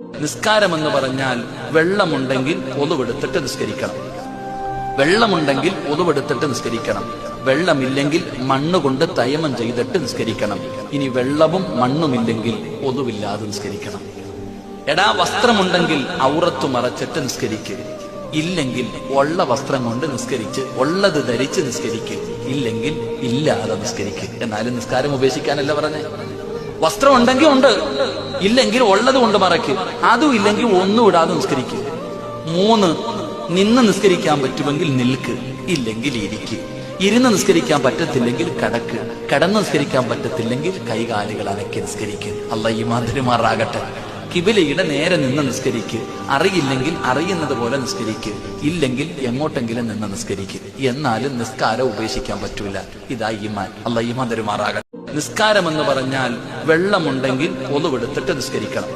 നിസ്കാരമെന്ന് പറഞ്ഞാൽ വെള്ളമുണ്ടെങ്കിൽ ഒതുവെടുത്തിട്ട് നിസ്കരിക്കണം. വെള്ളമുണ്ടെങ്കിൽ ഒതുവെടുത്തിട്ട് നിസ്കരിക്കണം. വെള്ളമില്ലെങ്കിൽ മണ്ണുകൊണ്ട് തയമം ചെയ്തിട്ട് നിസ്കരിക്കണം. ഇനി വെള്ളവും മണ്ണുമില്ലെങ്കിൽ ഒതുവില്ലാതെ നിസ്കരിക്കണം. എടാ, വസ്ത്രമുണ്ടെങ്കിൽ ഔറത്ത് മറച്ചിട്ട് നിസ്കരിക്കുക. ഇല്ലെങ്കിൽ ഉള്ള വസ്ത്രം കൊണ്ട് നിസ്കരിച്ച് ഉള്ളത് ധരിച്ച് നിസ്കരിക്കുക. ഇല്ലെങ്കിൽ ഇല്ലാതെ നിസ്കരിക്കുക. എന്നാലും നിസ്കാരം ഉപേക്ഷിക്കാനല്ല പറഞ്ഞേ. വസ്ത്രം ഉണ്ടെങ്കിൽ ഉണ്ട്, ഇല്ലെങ്കിൽ ഉള്ളത് കൊണ്ട് മറയ്ക്കുക. അതും ഇല്ലെങ്കിൽ ഒന്നും ഇടാതെ നിസ്കരിക്കുക. 3, നിന്ന് നിസ്കരിക്കാൻ പറ്റുമെങ്കിൽ നിൽക്ക്, ഇല്ലെങ്കിൽ ഇരിക്ക്. ഇരുന്ന് നിസ്കരിക്കാൻ പറ്റത്തില്ലെങ്കിൽ കടക്ക്. കടന്ന് നിസ്കരിക്കാൻ പറ്റത്തില്ലെങ്കിൽ കൈകാലുകൾ അനക്കി നിസ്കരിക്ക്. അല്ലാഹു ഈമാൻ തരുമാറാകട്ടെ. കിബിലയുടെ നേരെ നിന്ന് നിസ്കരിക്ക്. അറിയില്ലെങ്കിൽ അറിയുന്നത് പോലെ നിസ്കരിക്ക്. ഇല്ലെങ്കിൽ എങ്ങോട്ടെങ്കിലും നിന്ന് നിസ്കരിക്ക്. എന്നാലും നിസ്കാരം ഉപേക്ഷിക്കാൻ പറ്റൂല. ഇതാ ഈമാൻ. അല്ലാഹു ഈമാൻ തരുമാറാകട്ടെ. നിസ്കാരമെന്ന് പറഞ്ഞാൽ വെള്ളമുണ്ടെങ്കിൽ ഒതുവെടുത്തിട്ട് നിസ്കരിക്കണം.